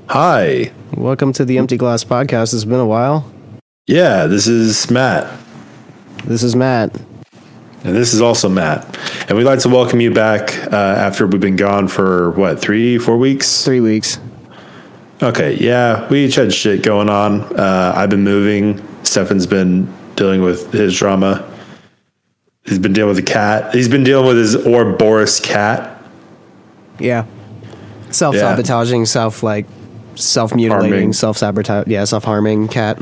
Hi. Welcome to the Empty Glass Podcast. It's been a while. Yeah, this is Matt. This is Matt. And this is also Matt. And we'd like to welcome you back after we've been gone for, 4 weeks? 3 weeks. Okay, yeah, we each had shit going on. I've been moving. Stefan's been dealing with his drama. He's been dealing with the cat. He's been dealing with his Ouroboros cat. Yeah. Self-sabotaging, self-mutilating, Harming. self-sabotage. Yeah, self-harming cat.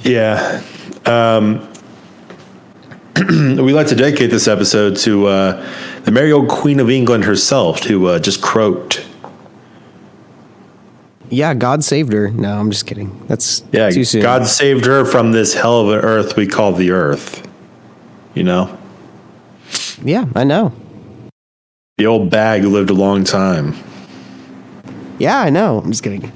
Yeah. We'd like to dedicate this episode to the merry old Queen of England herself, who just croaked. Yeah, God saved her. No, I'm just kidding. That's too soon. God saved her from this hell of an earth we call the earth. You know? Yeah, I know. The old bag lived a long time. Yeah, I know. I'm just kidding.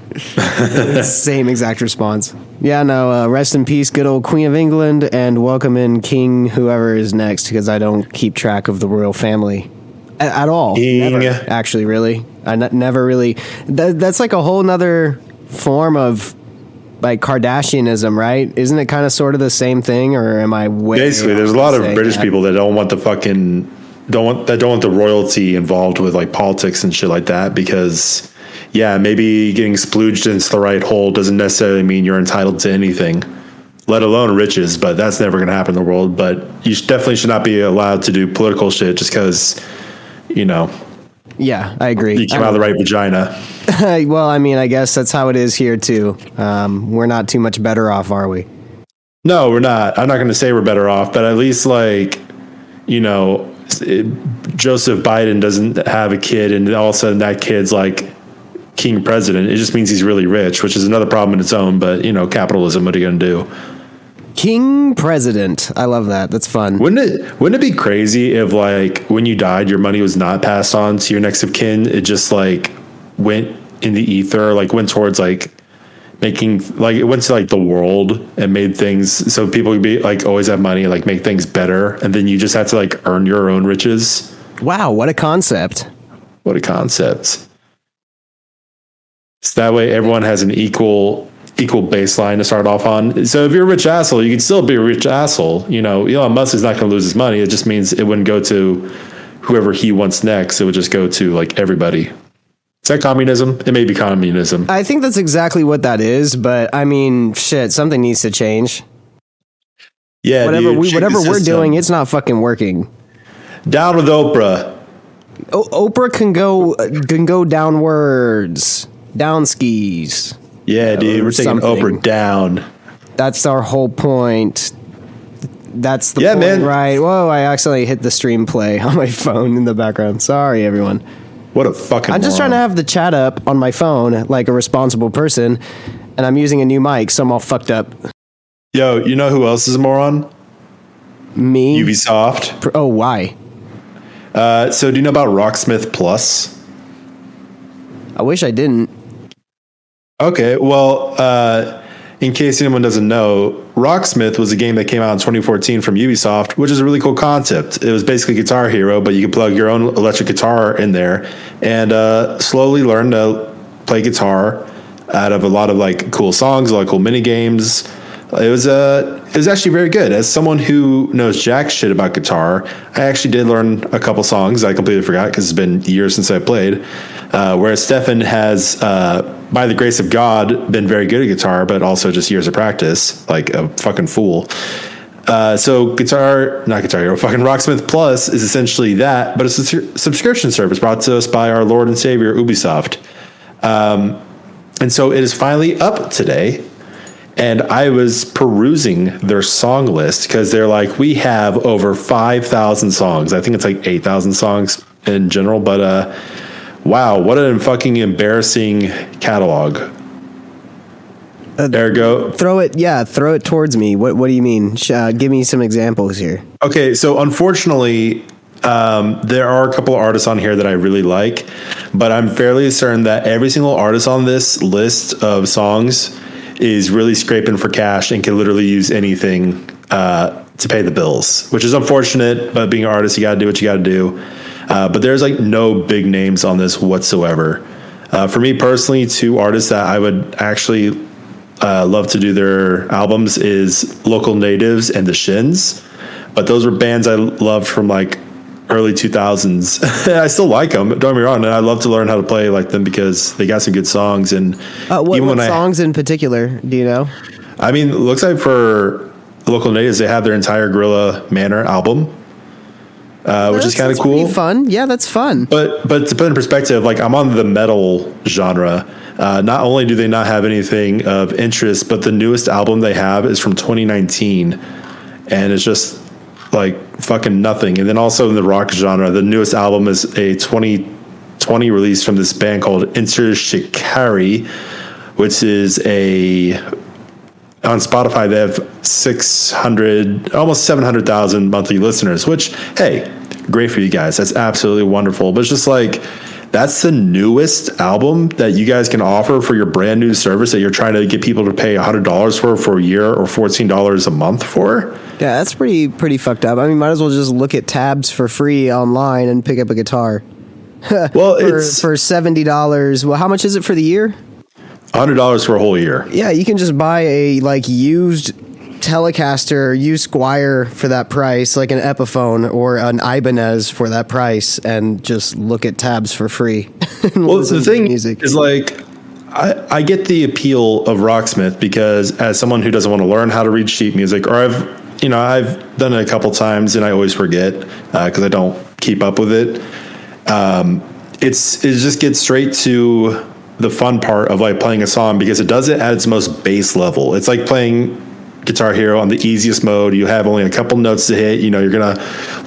Same exact response. Yeah, no, rest in peace, good old Queen of England, and welcome in King whoever is next, because I don't keep track of the royal family at all. King. Never, actually, really. Never really. That's like a whole nother form of like Kardashianism, right? Isn't it kind of sort of the same thing, or am I way Basically, there's a lot of British people that don't want the don't want the royalty involved with like politics and shit like that, because yeah, maybe getting splooged into the right hole doesn't necessarily mean you're entitled to anything, let alone riches, but that's never going to happen in the world. But you definitely should not be allowed to do political shit just because, Yeah, I agree. you came out of the right vagina. Well, I mean, I guess that's how it is here too. We're not too much better off, are we? No, we're not. I'm not going to say we're better off, but at least Joseph Biden doesn't have a kid and all of a sudden that kid's like king president. It just means he's really rich, which is another problem in its own, but capitalism, what are you going to do? King president. I love that. That's fun. Wouldn't it be crazy if when you died, your money was not passed on to your next of kin? It just went in the ether, went towards making it went to the world and made things so people could be always have money and make things better. And then you just have to earn your own riches. Wow. What a concept. What a concept. So that way everyone has an equal baseline to start off on. So if you're a rich asshole, you can still be a rich asshole. Elon Musk is not going to lose his money. It just means it wouldn't go to whoever he wants next. It would just go to everybody. Is that communism? It may be communism. I think that's exactly what that is. But I mean, shit, something needs to change. Yeah, whatever we're doing, it's not fucking working. Down with Oprah. Oprah can go downwards, down skis. Yeah, dude, we're taking something. Oprah down. That's our whole point. That's the point, man. Right? Whoa, I accidentally hit the stream play on my phone in the background. Sorry, everyone. What a fucking I'm just trying to have the chat up on my phone like a responsible person, and I'm using a new mic, so I'm all fucked up. Yo, you know who else is a moron? Me? Ubisoft. Oh, why? So do you know about Rocksmith Plus? I wish I didn't. Okay, well, in case anyone doesn't know, Rocksmith was a game that came out in 2014 from Ubisoft, which is a really cool concept. It was basically Guitar Hero, but you could plug your own electric guitar in there and slowly learn to play guitar out of a lot of cool songs, a lot of cool mini games. It was actually very good. As someone who knows jack shit about guitar, I actually did learn a couple songs I completely forgot because it's been years since I played. Whereas Stefan has, by the grace of God, been very good at guitar, but also just years of practice, like a fucking fool. So fucking Rocksmith Plus is essentially that, but it's a subscription service brought to us by our Lord and Savior, Ubisoft. And so it is finally up today. And I was perusing their song list because they're we have over 5,000 songs. I think it's 8,000 songs in general, but wow, what a fucking embarrassing catalog. Ergo. Throw it towards me. What do you mean? Give me some examples here. Okay, so unfortunately, there are a couple of artists on here that I really like, but I'm fairly certain that every single artist on this list of songs is really scraping for cash and can literally use anything to pay the bills, which is unfortunate, but being an artist, you got to do what you got to do. But there's no big names on this whatsoever. For me personally, two artists that I would actually love to do their albums is Local Natives and The Shins. But those were bands I loved from like early 2000s. I still like them, don't get me wrong, and I love to learn how to play like them because they got some good songs. And what songs in particular do you know? I mean, it looks like for Local Natives, they have their entire Gorilla Manor album, which is kind of cool. Fun, yeah, that's fun. But to put in perspective, like I'm on the metal genre. Not only do they not have anything of interest, but the newest album they have is from 2019, and it's just like fucking nothing. And then also in the rock genre, the newest album is a 2020 release from this band called Enter Shikari, which is on Spotify they have 600, almost 700,000 monthly listeners, which, hey, great for you guys. That's absolutely wonderful. But it's just like, that's the newest album that you guys can offer for your brand new service that you're trying to get people to pay $100 for a year or $14 a month for. Yeah, that's pretty fucked up. I mean, might as well just look at tabs for free online and pick up a guitar. Well, it's for $70. Well, how much is it for the year? $100 for a whole year. Yeah, you can just buy a like used Telecaster, used Squier for that price, like an Epiphone or an Ibanez for that price, and just look at tabs for free. Well, the thing is, like, I get the appeal of Rocksmith because as someone who doesn't want to learn how to read sheet music, or I've done it a couple times and I always forget because I don't keep up with it. It just gets straight to the fun part of like playing a song because it does it at its most base level. It's like playing Guitar Hero on the easiest mode. You have only a couple notes to hit. You're gonna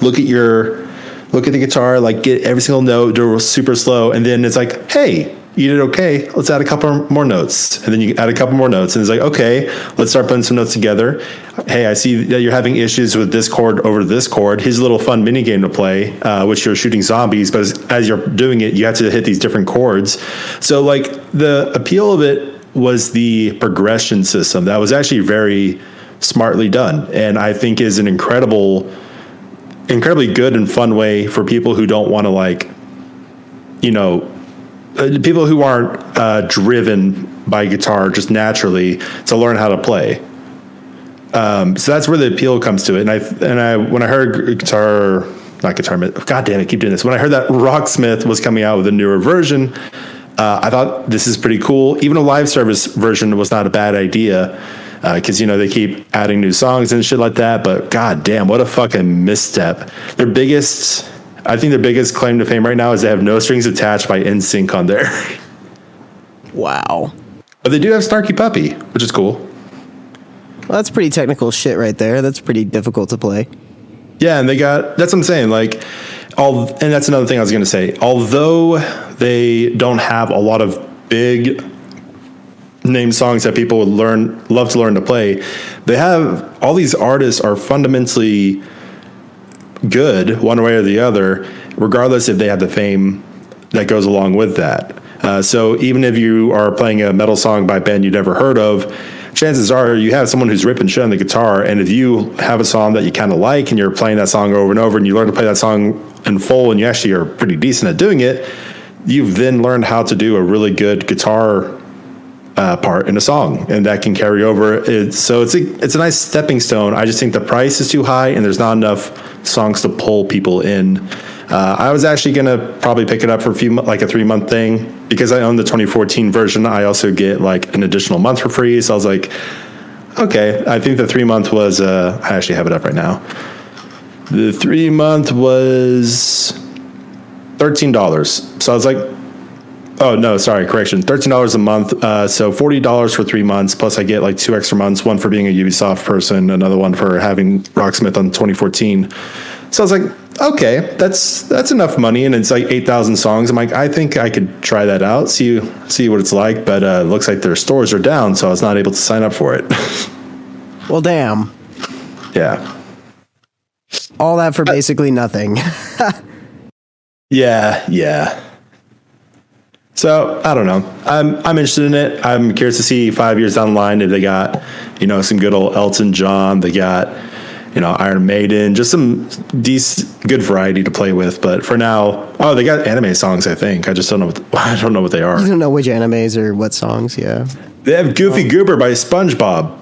look at the guitar, like get every single note, do it super slow, and then it's like, hey, you did okay. Let's add a couple more notes, and then you add a couple more notes, and it's like, okay, let's start putting some notes together. Hey, I see that you're having issues with this chord over this chord. Here's a little fun mini game to play, which you're shooting zombies, but as you're doing it, you have to hit these different chords. So, like, the appeal of it was the progression system that was actually very smartly done, and I think is an incredibly good and fun way for people who don't want to, like, people who aren't driven by guitar just naturally to learn how to play. So that's where the appeal comes to it. And I when I heard God damn it, keep doing this. When I heard that Rocksmith was coming out with a newer version, I thought this is pretty cool. Even a live service version was not a bad idea because they keep adding new songs and shit like that. But god damn, what a fucking misstep. I think their biggest claim to fame right now is they have No Strings Attached by NSYNC on there. Wow. But they do have Snarky Puppy, which is cool. Well, that's pretty technical shit right there. That's pretty difficult to play. Yeah, and that's what I'm saying. Like, and that's another thing I was going to say. Although they don't have a lot of big name songs that people would love to learn to play, they have all these artists are fundamentally good one way or the other, regardless if they have the fame that goes along with that. So even if you are playing a metal song by a band you've never heard of, chances are you have someone who's ripping shit on the guitar, and if you have a song that you kind of like and you're playing that song over and over and you learn to play that song in full and you actually are pretty decent at doing it, you've then learned how to do a really good guitar part in a song, and that can carry over. So it's a nice stepping stone. I just think the price is too high and there's not enough songs to pull people in. I was actually going to probably pick it up for a 3-month thing because I own the 2014 version. I also get like an additional month for free. So I was like, okay, I think the 3-month was, I actually have it up right now. The 3-month was $13. So I was like, oh no, sorry, correction. $13 a month. So $40 for 3 months. Plus I get like 2 extra months, one for being a Ubisoft person, another one for having Rocksmith on 2014. So I was like, okay, that's enough money, and it's like 8,000 songs. I'm like, I think I could try that out, see what it's like, but it looks like their stores are down, so I was not able to sign up for it. Well, damn. Yeah. All that for basically nothing. Yeah. So I don't know. I'm interested in it. I'm curious to see 5 years down the line if they got, some good old Elton John. They got Iron Maiden, just some decent, good variety to play with. But for now, they got anime songs. I think I just don't know. I don't know what they are. You don't know which animes or what songs. Yeah, they have Goofy Goober by SpongeBob.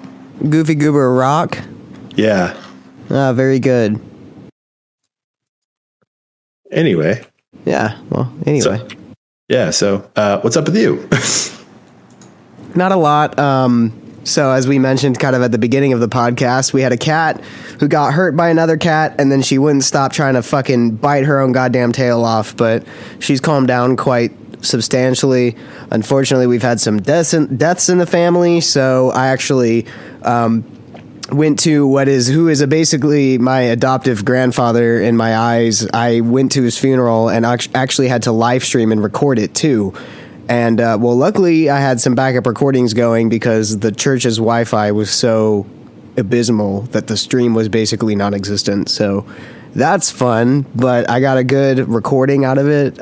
Goofy Goober Rock. Yeah. Very good. Anyway. Yeah. Well. Anyway. So what's up with you? Not a lot. So as we mentioned kind of at the beginning of the podcast, we had a cat who got hurt by another cat, and then she wouldn't stop trying to fucking bite her own goddamn tail off, but she's calmed down quite substantially. Unfortunately, we've had some deaths in the family, so I actually went to who is basically my adoptive grandfather in my eyes. I went to his funeral and actually had to live stream and record it too. And, luckily I had some backup recordings going because the church's Wi-Fi was so abysmal that the stream was basically non-existent. So that's fun, but I got a good recording out of it,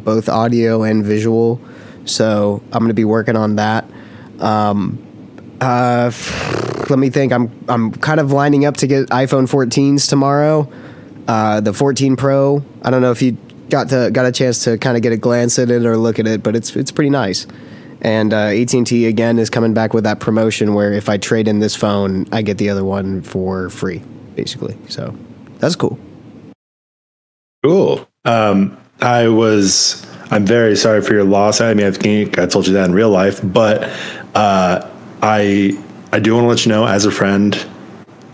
both audio and visual. So I'm going to be working on that. Let me think. I'm kind of lining up to get iPhone 14s tomorrow. The 14 Pro. I don't know if you got a chance to kind of get a glance at it or look at it, but it's pretty nice. And AT&T again is coming back with that promotion where if I trade in this phone, I get the other one for free, basically. So that's cool. Cool. I'm very sorry for your loss. I mean, I think I told you that in real life, but I do want to let you know, as a friend,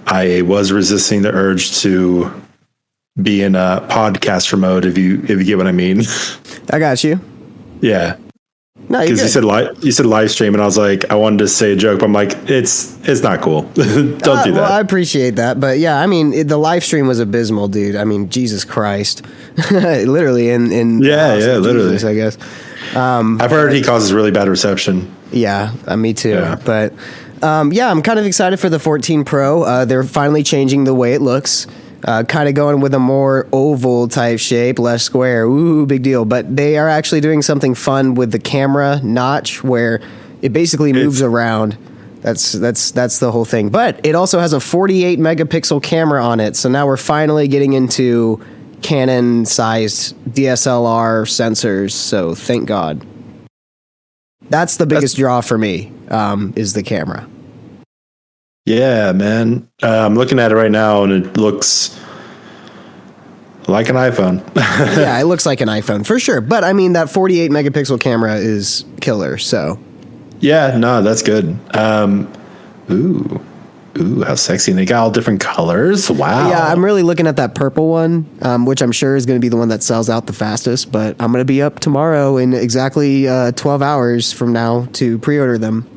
I was resisting the urge to be in a podcaster mode, if you get what I mean. I got you. Yeah. No, because you said live stream, and I was like, I wanted to say a joke, but I'm like, it's not cool. Don't do that. Well, I appreciate that, but yeah, I mean, the live stream was abysmal, dude. I mean, Jesus Christ, literally in literally, Jesus, I guess. I've heard he causes really bad reception. Yeah, me too. Yeah. But I'm kind of excited for the 14 Pro. They're finally changing the way it looks. Kind of going with a more oval type shape, less square. Ooh, big deal. But they are actually doing something fun with the camera notch where it basically moves around. That's the whole thing. But it also has a 48 megapixel camera on it. So now we're finally getting into Canon sized DSLR sensors. So thank God. That's the biggest draw for me, is the camera. Yeah, man. I'm looking at it right now, and it looks like an iPhone. Yeah, it looks like an iPhone for sure. But I mean, that 48 megapixel camera is killer. So, yeah, no, that's good. Ooh, how sexy! And they got all different colors. Wow. Yeah, I'm really looking at that purple one, which I'm sure is going to be the one that sells out the fastest. But I'm going to be up tomorrow in exactly 12 hours from now to pre-order them.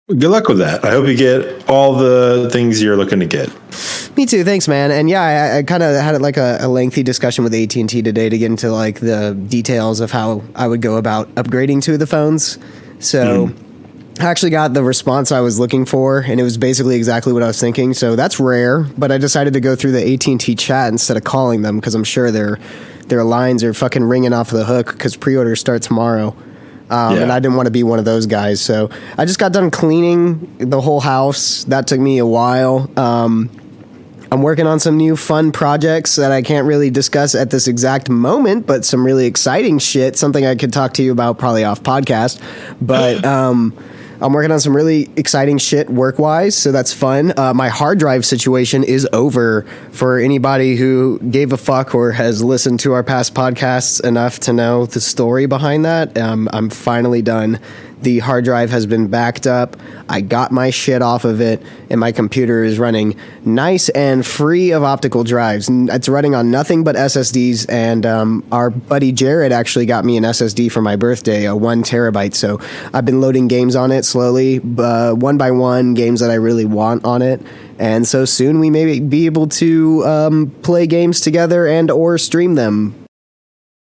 Good luck with that. I hope you get all the things you're looking to get. Me too. Thanks, man. And yeah, I kind of had like a lengthy discussion with AT&T today to get into like the details of how I would go about upgrading to the phones. So I actually got the response I was looking for, and it was basically exactly what I was thinking. So that's rare, but I decided to go through the AT&T chat instead of calling them because I'm sure their lines are fucking ringing off the hook because pre-order starts tomorrow. And I didn't want to be one of those guys. So I just got done cleaning the whole house. That took me a while. I'm working on some new fun projects that I can't really discuss at this exact moment, but some really exciting shit, something I could talk to you about probably off podcast. But I'm working on some really exciting shit work-wise, so that's fun. My hard drive situation is over for anybody who gave a fuck or has listened to our past podcasts enough to know the story behind that. I'm finally done. The hard drive has been backed up. I got my shit off of it, and my computer is running nice and free of optical drives. It's running on nothing but SSDs, and our buddy Jared actually got me an SSD for my birthday, a 1 terabyte. So I've been loading games on it slowly, one by one, games that I really want on it. And so soon we may be able to play games together and or stream them.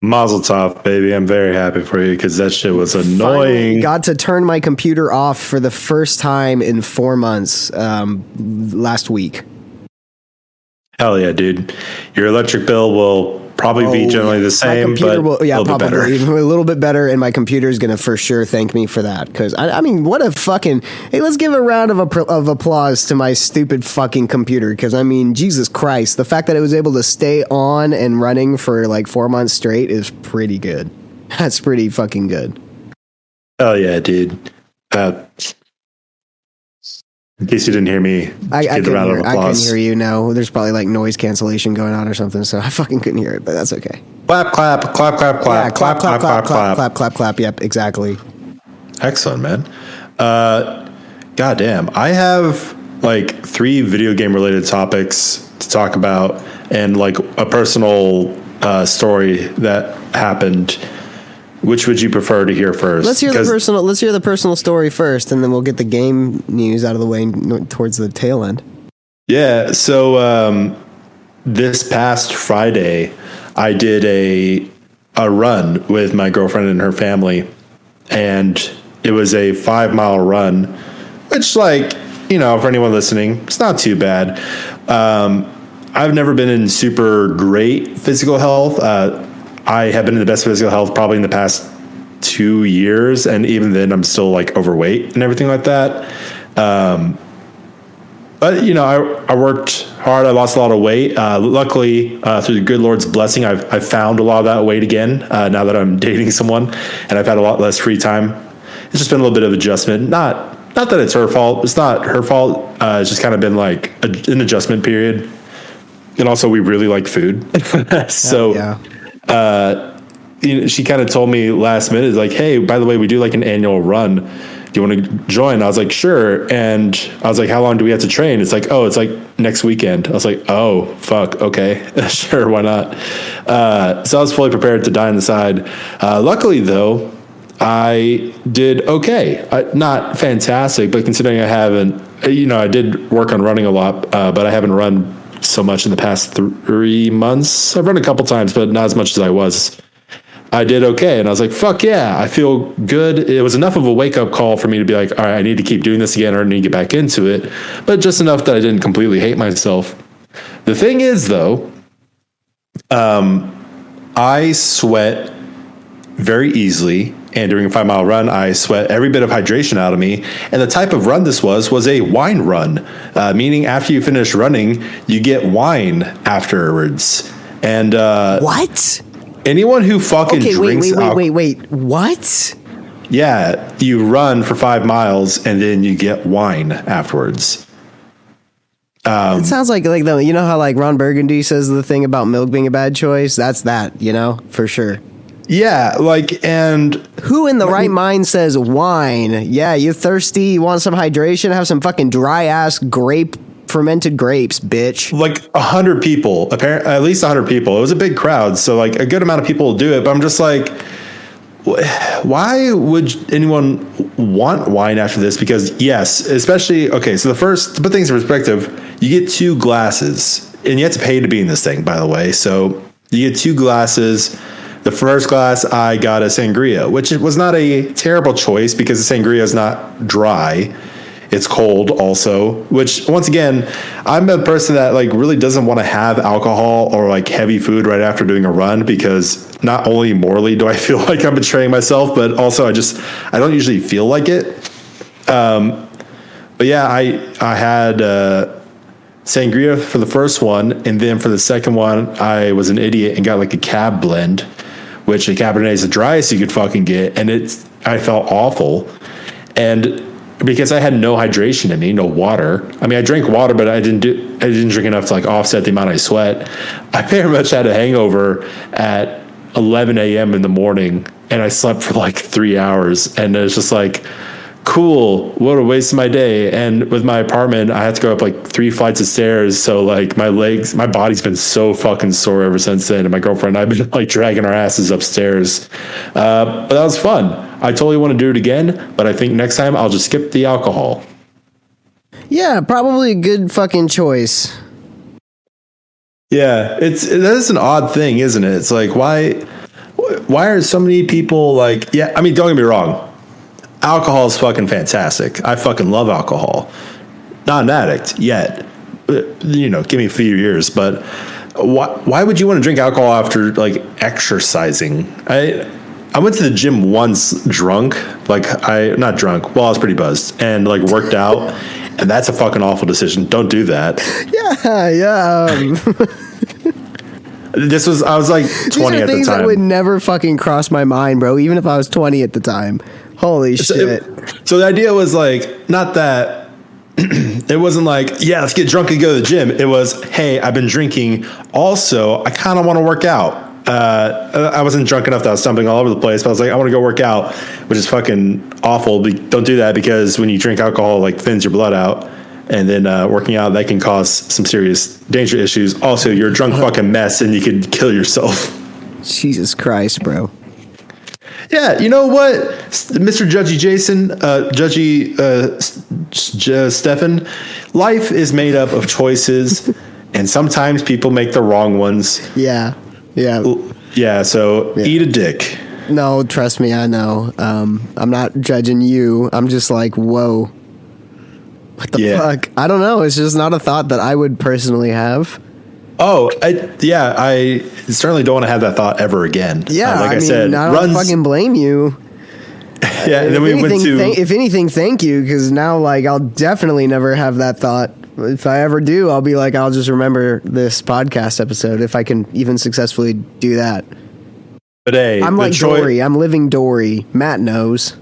Mazel tov, baby. I'm very happy for you because that shit was annoying. Finally got to turn my computer off for the first time in 4 months last week. Hell yeah, dude. Your electric bill will probably be generally the My same, computer but will, yeah, a little bit probably better. a little bit better, and my computer is going to for sure thank me for that. Because I mean, what a fucking hey, let's give a round of applause to my stupid fucking computer. Because I mean, Jesus Christ, the fact that it was able to stay on and running for like 4 months straight is pretty good. That's pretty fucking good. Oh yeah, dude. In case you didn't hear me, I give a round of couldn't applause. hear you. No, there's probably like noise cancellation going on or something, so I fucking couldn't hear it. But that's okay. Clap, clap, clap, clap, clap, Yeah, clap, clap, clap, clap. clap, clap, clap. Yep, exactly. Excellent, man. Goddamn, I have like 3 video game related topics to talk about, and like a personal story that happened. Which would you prefer to hear first? Let's hear the personal story first, and then we'll get the game news out of the way towards the tail end. Yeah. So this past Friday, I did a run with my girlfriend and her family, and it was a 5-mile run, which, like, you know, for anyone listening, it's not too bad. I've never been in super great physical health. I have been in the best physical health probably in the past 2 years, and even then I'm still like overweight and everything like that. But you know, I worked hard. I lost a lot of weight. Luckily, through the good Lord's blessing, I've found a lot of that weight again now that I'm dating someone, and I've had a lot less free time. It's just been a little bit of adjustment. Not that it's her fault. It's not her fault. It's just kind of been like an adjustment period. And also, we really like food, so. Yeah. You know, she kind of told me last minute, like, hey, by the way, we do like an annual run. Do you want to join? I was like, sure. And I was like, how long do we have to train? It's like, oh, it's like next weekend. I was like, oh, fuck. Okay. Sure. Why not? So I was fully prepared to die on the side. Luckily, though, I did okay. Not fantastic, but considering I haven't, you know, I did work on running a lot, but I haven't run so much in the past 3 months. I've run a couple times, but not as much as I was. I did okay. And I was like, fuck yeah, I feel good. It was enough of a wake up call for me to be like, all right, I need to keep doing this again, or I need to get back into it. But just enough that I didn't completely hate myself. The thing is, though, I sweat very easily. And during a 5-mile run, I sweat every bit of hydration out of me. And the type of run this was a wine run, meaning after you finish running, you get wine afterwards. And What? anyone who fucking Okay, drinks wait. What? yeah, you run for 5 miles and then you get wine afterwards. It sounds like the, you know how like Ron Burgundy says the thing about milk being a bad choice? That's that, you know, for sure. Yeah, like, and Who in the right mind says wine? Yeah, you thirsty, you want some hydration, have some fucking dry ass fermented grapes, bitch. like 100 people, apparently at least 100 people. It was a big crowd, so like a good amount of people will do it. But I'm just like, why would anyone want wine after this? Because yes, especially okay. So to put things in perspective, you get 2 glasses, and you have to pay to be in this thing, by the way. So you get 2 glasses. The first glass, I got a sangria, which was not a terrible choice because the sangria is not dry. It's cold also, which once again, I'm a person that like really doesn't want to have alcohol or like heavy food right after doing a run, because not only morally do I feel like I'm betraying myself, but also I don't usually feel like it. But yeah, I had sangria for the first one, and then for the second one, I was an idiot and got like a Cab blend, which a Cabernet is the driest you could fucking get, and I felt awful, and because I had no hydration in me, no water. I mean, I drank water, but I didn't drink enough to like offset the amount I sweat. I very much had a hangover at 11 a.m. in the morning, and I slept for like 3 hours, and it's just like, cool, what a waste of my day. And with my apartment, I had to go up like 3 flights of stairs, so like my body's been so fucking sore ever since then, and my girlfriend and I've been like dragging our asses upstairs, but that was fun. I totally want to do it again, but I think next time I'll just skip the alcohol. Yeah, probably a good fucking choice. Yeah, that is an odd thing, isn't it? It's like, why are so many people like, yeah, I mean, don't get me wrong, alcohol is fucking fantastic. I fucking love alcohol. Not an addict yet. You know, give me a few years, but why would you want to drink alcohol after like exercising? I went to the gym once drunk, not drunk. Well, I was pretty buzzed and like worked out, and that's a fucking awful decision. Don't do that. Yeah. I was like 20 These are at the things time. that would never fucking cross my mind, bro. Even if I was 20 at the time. Holy shit. So the idea was like, not that it wasn't like, yeah, let's get drunk and go to the gym. It was, hey, I've been drinking. Also, I kind of want to work out. I wasn't drunk enough that I was stumbling all over the place, but I was like, I want to go work out, which is fucking awful. Don't do that, because when you drink alcohol, like thins your blood out, and then working out, that can cause some serious danger issues. Also, you're a drunk fucking mess, and you could kill yourself. Jesus Christ, bro. Yeah, you know what, Mr. Judgy Jason, Stefan, life is made up of choices, and sometimes people make the wrong ones. Yeah. So eat a dick. No, trust me, I know. I'm not judging you. I'm just like, whoa. What the fuck? I don't know. It's just not a thought that I would personally have. Oh, I certainly don't want to have that thought ever again. Yeah, I said, I don't fucking blame you. Yeah, and then we went to... if anything, thank you, because now, like, I'll definitely never have that thought. If I ever do, I'll be like, I'll just remember this podcast episode, if I can even successfully do that. But hey, I'm like Dory. I'm living Dory. Matt knows.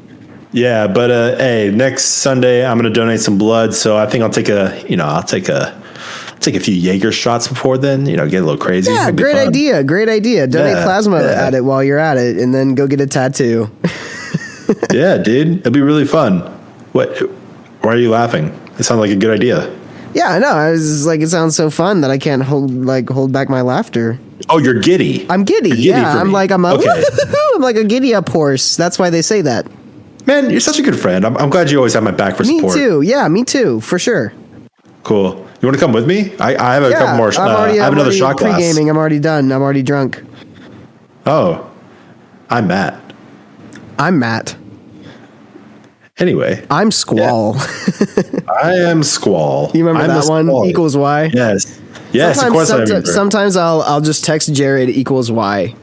Yeah, but hey, next Sunday I'm going to donate some blood, so I think I'll take a few Jaeger shots before then, get a little crazy. Yeah, great idea. Donate plasma at it while you're at it, and then go get a tattoo. Yeah, dude, it'll be really fun. What? Why are you laughing? It sounds like a good idea. Yeah, I know. I was just like, it sounds so fun that I can't hold back my laughter. Oh, you're giddy. I'm giddy. Yeah, I'm like I'm a giddy up horse. That's why they say that. Man, you're such a good friend. I'm glad you always have my back for support. Me too. Yeah, me too, for sure. Cool. You want to come with me? I have a couple more. I have another shot glass. Pre-gaming. I'm already done. I'm already drunk. Oh, I'm Matt. Anyway, I'm Squall. Yeah. I am Squall. You remember that one? Squall. Equals Y. Yes. Yes. Of course I remember. Sometimes I'll just text Jared equals Y.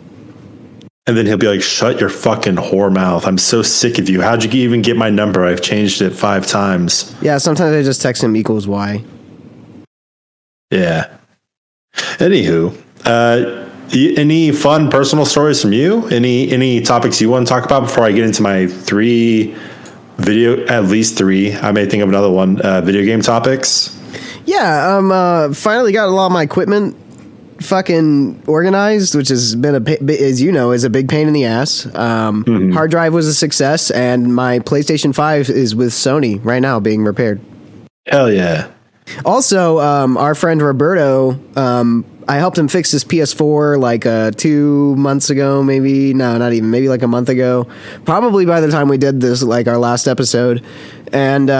And then he'll be like, "Shut your fucking whore mouth! I'm so sick of you. How'd you even get my number? I've changed it 5 times." Yeah. Sometimes I just text him equals Y. Yeah. Anywho, any fun personal stories from you? Any topics you want to talk about before I get into my at least three? I may think of another one. Video game topics. Yeah. Finally got a lot of my equipment fucking organized, which has been as you know, is a big pain in the ass. Hard drive was a success, and my PlayStation 5 is with Sony right now being repaired. Hell yeah. Also, our friend Roberto, I helped him fix his PS4 like 2 months ago, maybe. No, not even. Maybe like a month ago. Probably by the time we did this, like our last episode. And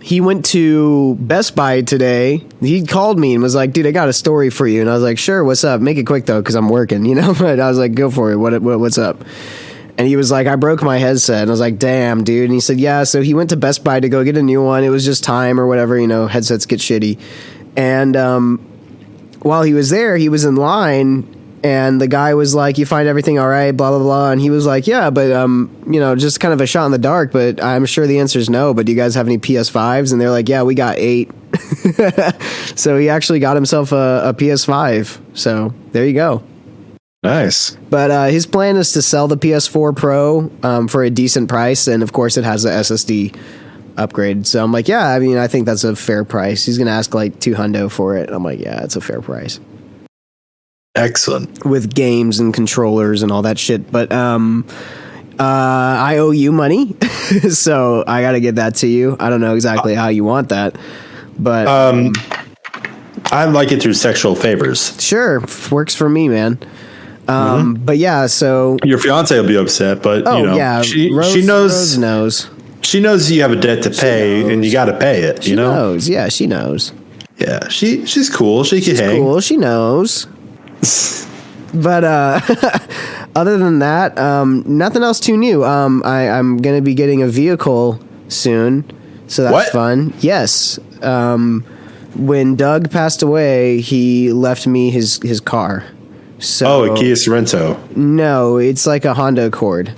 he went to Best Buy today. He called me and was like, "Dude, I got a story for you." And I was like, "Sure, what's up? Make it quick though, because I'm working, But I was like, "Go for it. What's up?" And he was like, "I broke my headset." And I was like, "Damn, dude." And he said, "Yeah." So he went to Best Buy to go get a new one. It was just time or whatever, headsets get shitty. And while he was there, he was in line, and the guy was like, "You find everything all right, blah, blah, blah." And he was like, "Yeah, but, just kind of a shot in the dark, but I'm sure the answer is no. But do you guys have any PS5s?" And they're like, "Yeah, we got 8. So he actually got himself a PS5. So there you go. Nice. But his plan is to sell the PS4 Pro for a decent price, and of course it has the SSD upgrade. So I'm like, yeah, I think that's a fair price. He's gonna ask like $200 for it. I'm like, yeah, it's a fair price. Excellent. With games and controllers and all that shit. But I owe you money, so I got to get that to you. I don't know exactly how you want that, but I like it through sexual favors. Sure, works for me, man. But yeah, so your fiance will be upset, but yeah, she knows. She knows you have a debt to pay, and you got to pay it. She knows. Yeah, she knows. Yeah, she's cool. She's hang. Cool. She knows. But other than that, nothing else too new. I'm gonna be getting a vehicle soon, so that's fun. Yes. when Doug passed away, he left me his car. So a Kia Sorento. No, it's like a Honda Accord.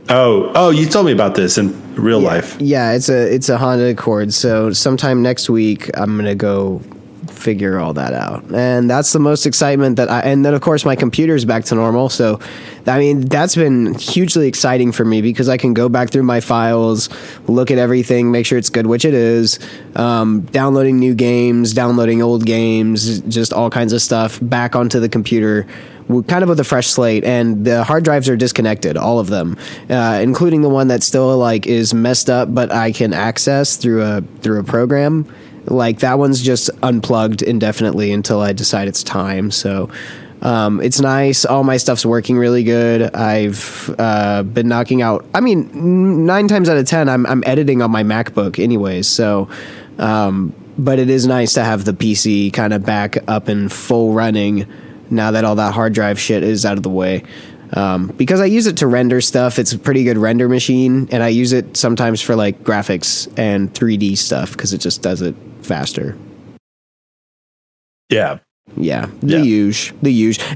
Oh, you told me about this in real life. Yeah, it's a Honda Accord. So sometime next week, I'm gonna go figure all that out, and that's the most excitement and then of course my computer's back to normal. So I mean, that's been hugely exciting for me because I can go back through my files, look at everything, make sure it's good, which it is, downloading new games, downloading old games, just all kinds of stuff back onto the computer, kind of with a fresh slate. And the hard drives are disconnected, all of them, including the one that still like is messed up but I can access through a program. Like that one's just unplugged indefinitely until I decide it's time. So it's nice. All my stuff's working really good. I've been knocking out. I mean, 9 times out of 10, I'm editing on my MacBook anyways. So, but it is nice to have the PC kind of back up and full running now that all that hard drive shit is out of the way. Because I use it to render stuff. It's a pretty good render machine, and I use it sometimes for like graphics and 3D stuff because it just does it faster. Yeah. The huge.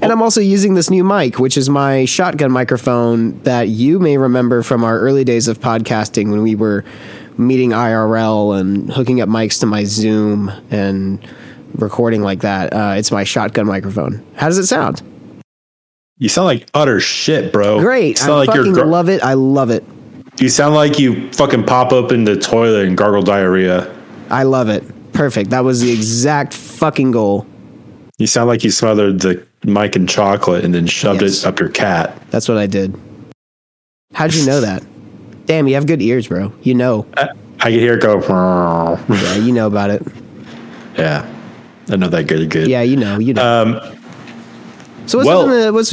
And I'm also using this new mic, which is my shotgun microphone that you may remember from our early days of podcasting when we were meeting IRL and hooking up mics to my Zoom and recording like that. It's my shotgun microphone. How does it sound? You sound like utter shit, bro. Great. I fucking love it. I love it. You sound like you fucking pop open the toilet and gargle diarrhea. I love it. Perfect. That was the exact fucking goal. You sound like you smothered the mic in chocolate and then shoved it up your cat. That's what I did. How'd you know that? Damn, you have good ears, bro. You know. I can hear it go. Yeah, you know about it. Yeah. I know that good. Yeah, you know. So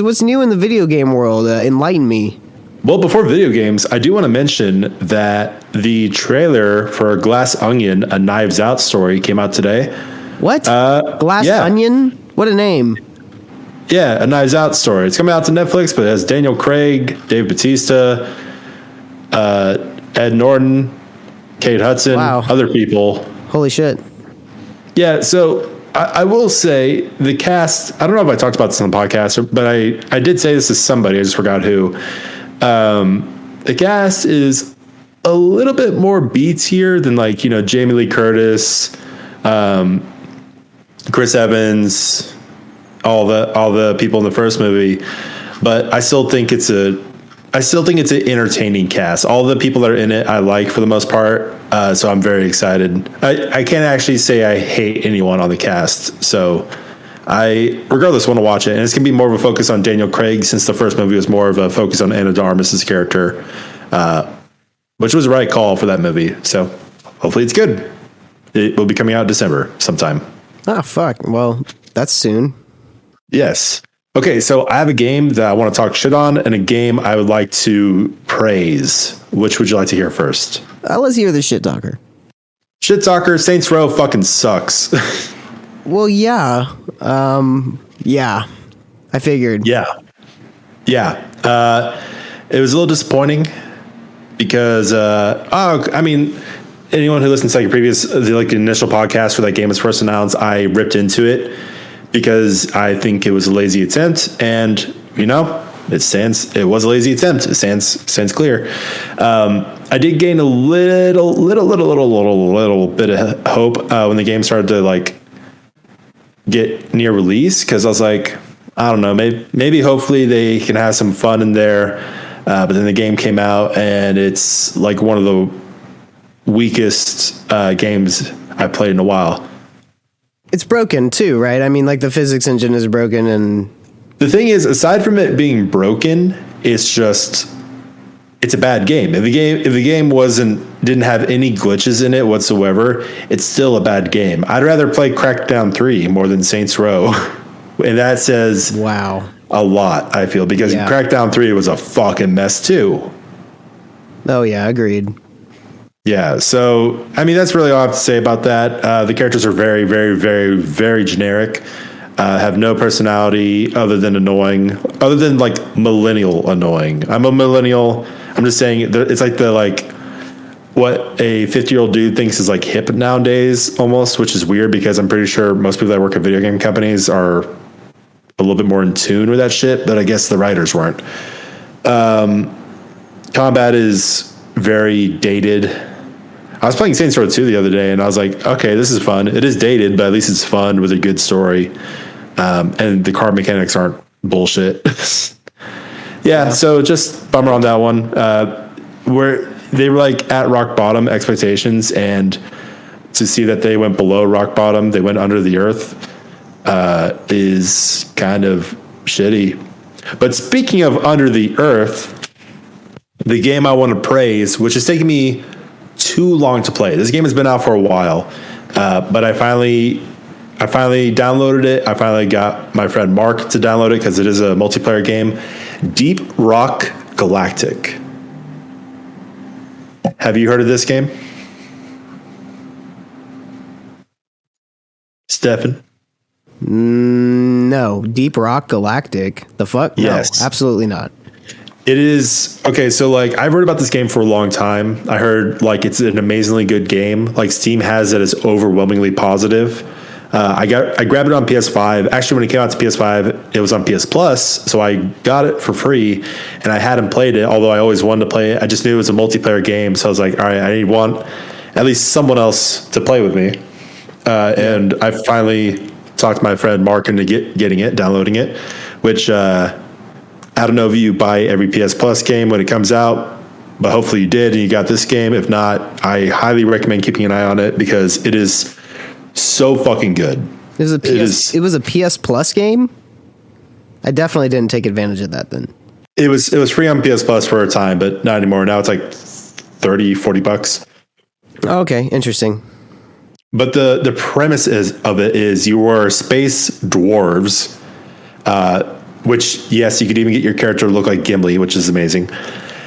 what's new in the video game world? Enlighten me. Well, before video games, I do want to mention that the trailer for Glass Onion, a Knives Out story, came out today. What? Glass Onion? What a name. Yeah, a Knives Out story. It's coming out to Netflix, but it has Daniel Craig, Dave Bautista, Ed Norton, Kate Hudson, other people. Holy shit. Yeah, so I will say the cast, I don't know if I talked about this on the podcast, but I did say this to somebody, I just forgot who. The cast is a little bit more B tier than Jamie Lee Curtis, Chris Evans, all the people in the first movie, but I still think it's an entertaining cast. All the people that are in it I like for the most part, so I'm very excited. I can't actually say I hate anyone on the cast, so I regardless want to watch it, and it's gonna be more of a focus on Daniel Craig since the first movie was more of a focus on Ana de Armas' character, which was the right call for that movie. So hopefully it's good. It will be coming out December sometime. Oh fuck! Well, that's soon. Yes. Okay, so I have a game that I want to talk shit on, and a game I would like to praise. Which would you like to hear first? Let's hear the shit talker. Shit talker. Saints Row fucking sucks. Well, yeah. Yeah. I figured. Yeah. It was a little disappointing because, anyone who listens to the initial podcast for that game was first announced, I ripped into it because I think it was a lazy attempt, and it was a lazy attempt. It stands clear. I did gain a little bit of hope when the game started to get near release, because I was like, I don't know, maybe hopefully they can have some fun in there. But then the game came out, and it's like one of the weakest games I've played in a while. It's broken too, right? I mean, the physics engine is broken, and the thing is, aside from it being broken, it's a bad game. If the game didn't have any glitches in it whatsoever, it's still a bad game. I'd rather play Crackdown 3 more than Saints Row. And that says a lot, I feel, because Crackdown 3 was a fucking mess too. Oh yeah, agreed. Yeah, so that's really all I have to say about that. The characters are very, very, very, very generic. Have no personality other than annoying, other than millennial annoying. I'm a millennial. I'm just saying it's what a 50-year-old dude thinks is like hip nowadays almost, which is weird because I'm pretty sure most people that work at video game companies are a little bit more in tune with that shit, but I guess the writers weren't. Combat is very dated. I was playing Saints Row 2 the other day and I was like, okay, this is fun. It is dated, but at least it's fun with a good story. And the car mechanics aren't bullshit. Yeah, so just bummer on that one. Where they were like at rock bottom expectations, and to see that they went below rock bottom, they went under the earth, is kind of shitty. But speaking of under the earth, the game I want to praise, which is taking me too long to play. This game has been out for a while, but I finally downloaded it. I finally got my friend Mark to download it because it is a multiplayer game. Deep Rock Galactic. Have you heard of this game, Stefan? No. Deep Rock Galactic. The fuck? Yes. No, absolutely not. It is okay. So like I've heard about this game for a long time. I heard like it's an amazingly good game. Like Steam has it as overwhelmingly positive. I grabbed it on PS5. Actually, when it came out to PS5, it was on PS Plus, so I got it for free, and I hadn't played it. Although I always wanted to play it, I just knew it was a multiplayer game, so I was like, all right, I need at least someone else to play with me. And I finally talked my friend Mark into getting it, downloading it. Which I don't know if you buy every PS Plus game when it comes out, but hopefully you did, and you got this game. If not, I highly recommend keeping an eye on it because it is so fucking good. It was a PS Plus game? I definitely didn't take advantage of that then. It was free on PS Plus for a time, but not anymore. Now it's like $30-$40. Oh, okay, interesting. But the premise of it is you are space dwarves, which, yes, you could even get your character to look like Gimli, which is amazing.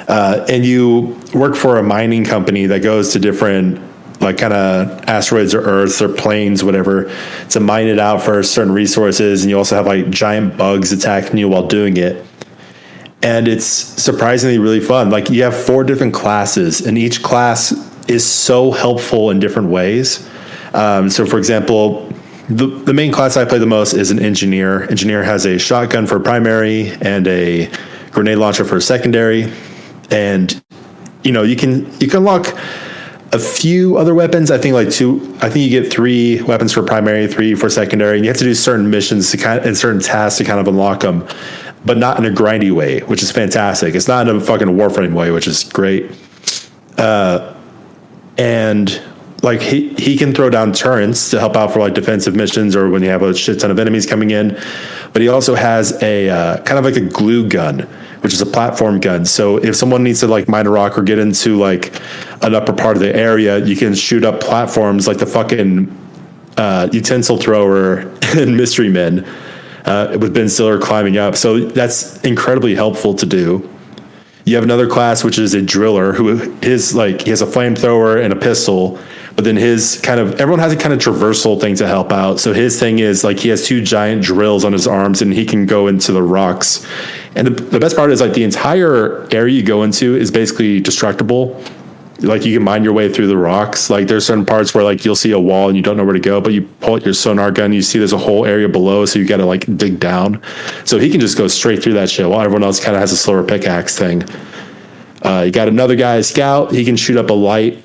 And you work for a mining company that goes to different like kind of asteroids or Earths or planes, whatever, to mine it out for certain resources. And you also have like giant bugs attacking you while doing it. And it's surprisingly really fun. Like you have 4 different classes, and each class is so helpful in different ways. So for example, the main class I play the most is an engineer. Engineer has a shotgun for primary and a grenade launcher for secondary. And, you know, you can lock a few other weapons. I think like 2. I think you get 3 weapons for primary, 3 for secondary, and you have to do certain missions and certain tasks to kind of unlock them, but not in a grindy way, which is fantastic. It's not in a fucking Warframe way, which is great. And like he can throw down turrets to help out for like defensive missions or when you have a shit ton of enemies coming in. But he also has a kind of like a glue gun, which is a platform gun. So if someone needs to like mine a rock or get into like an upper part of the area, you can shoot up platforms like the fucking utensil thrower and Mystery Men with Ben Stiller climbing up. So that's incredibly helpful to do. You have another class, which is a driller he has a flamethrower and a pistol, but then everyone has a kind of traversal thing to help out. So his thing is like he has 2 giant drills on his arms and he can go into the rocks. And the best part is like the entire area you go into is basically destructible. Like you can mine your way through the rocks. Like there's certain parts where like you'll see a wall and you don't know where to go, but you pull out your sonar gun, you see there's a whole area below, so you got to like dig down. So he can just go straight through that shit while everyone else kind of has a slower pickaxe thing. You got another guy, a scout. He can shoot up a light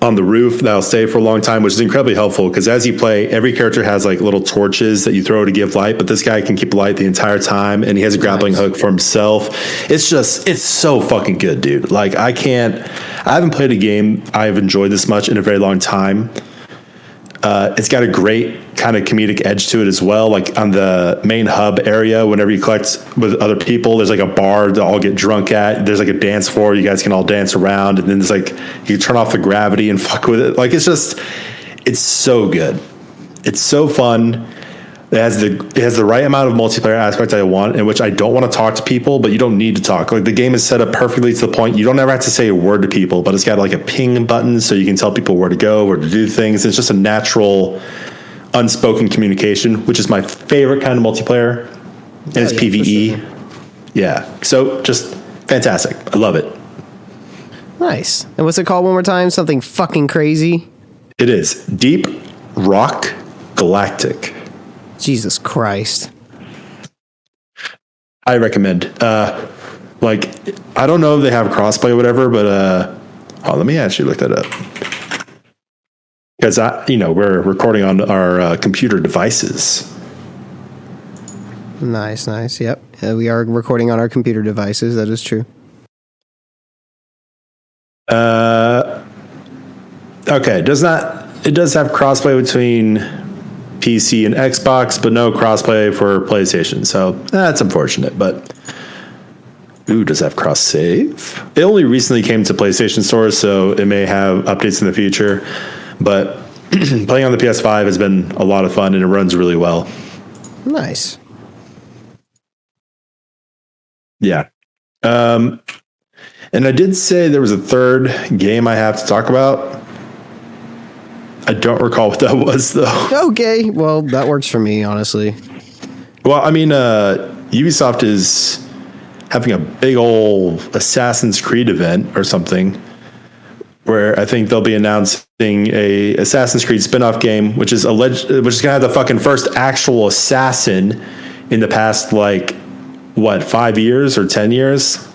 on the roof that'll stay for a long time, which is incredibly helpful because as you play, every character has like little torches that you throw to give light, but this guy can keep light the entire time, and he has a grappling hook for himself. It's so fucking good, dude. Like I haven't played a game I've enjoyed this much in a very long time. It's got a great kind of comedic edge to it as well. Like on the main hub area, whenever you collect with other people, there's like a bar to all get drunk at. There's like a dance floor. You guys can all dance around. And then there's like, you turn off the gravity and fuck with it. Like, it's so good. It's so fun. It has the right amount of multiplayer aspect I want, in which I don't want to talk to people, but you don't need to talk. Like the game is set up perfectly to the point you don't ever have to say a word to people, but it's got like a ping button so you can tell people where to go, where to do things. It's just a natural, unspoken communication, which is my favorite kind of multiplayer. And it's PvE. Sure. Yeah. So just fantastic. I love it. Nice. And what's it called one more time? Something fucking crazy? It is Deep Rock Galactic. Jesus Christ. I recommend. Like, I don't know if they have crossplay or whatever, but let me actually look that up. Because we're recording on our computer devices. Nice. Yep. We are recording on our computer devices. That is true. Okay. It does have crossplay between PC and Xbox, but no crossplay for PlayStation. So that's unfortunate, but does it have cross save? It only recently came to PlayStation Store, so it may have updates in the future, but playing on the PS5 has been a lot of fun and it runs really well. Nice. Yeah. And I did say there was a third game I have to talk about. I don't recall what that was, though. Okay, well, that works for me, honestly. Well, I mean, Ubisoft is having a big old Assassin's Creed event or something, where I think they'll be announcing a Assassin's Creed spin-off game, which is gonna have the fucking first actual assassin in the past, 5 years or 10 years.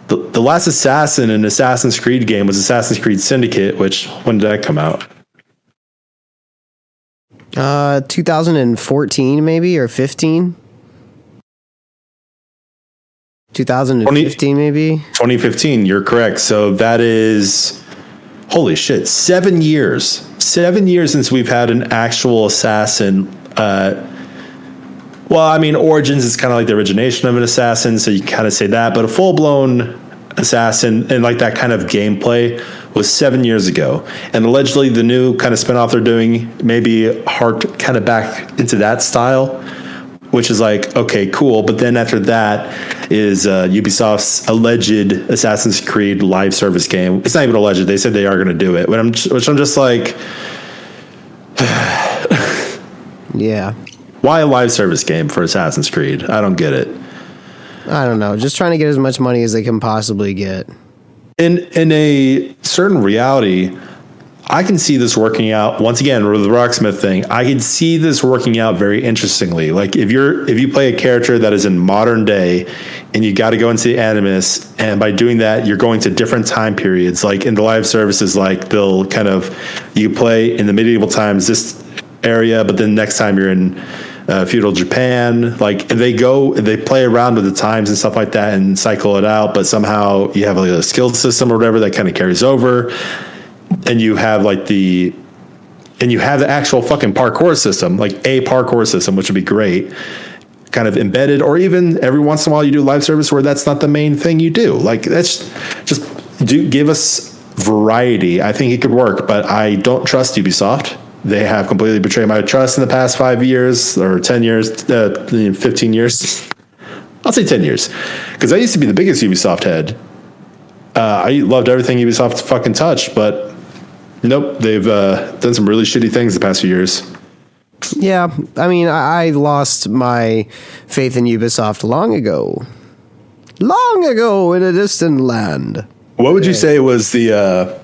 The last assassin in Assassin's Creed game was Assassin's Creed Syndicate, which, when did that come out? 2014 maybe, or 15? 2015 maybe? 2015, you're correct. So that is, holy shit, 7 years. 7 years since we've had an actual assassin. Well, I mean, Origins is kind of like the origination of an assassin, so you can kind of say that, but a full-blown assassin and like that kind of gameplay was 7 years ago. And allegedly the new kind of spinoff they're doing maybe harked kind of back into that style, which is like, okay, cool. But then after that is Ubisoft's alleged Assassin's Creed live service game. It's not even alleged. They said they are going to do it, which I'm just like, yeah. Why a live service game for Assassin's Creed? I don't get it. I don't know. Just trying to get as much money as they can possibly get. In a certain reality, I can see this working out. Once again, with the Rocksmith thing, I can see this working out very interestingly. Like if you play a character that is in modern day and you got to go into the Animus, and by doing that, you're going to different time periods. Like in the live services, like they'll kind of, you play in the medieval times, this area, but then next time you're in feudal Japan, like they play around with the times and stuff like that and cycle it out, but somehow you have like a skill system or whatever that kind of carries over, and you have the actual fucking parkour system, like a parkour system, which would be great, kind of embedded, or even every once in a while you do live service where that's not the main thing you do. Like that's just give us variety. I think it could work, but I don't trust Ubisoft. They have completely betrayed my trust in the past 5 years or 10 years, 15 years. I'll say 10 years. Because I used to be the biggest Ubisoft head. I loved everything Ubisoft fucking touched, but nope, they've done some really shitty things the past few years. Yeah, I mean, I lost my faith in Ubisoft long ago. Long ago in a distant land. What would you say was the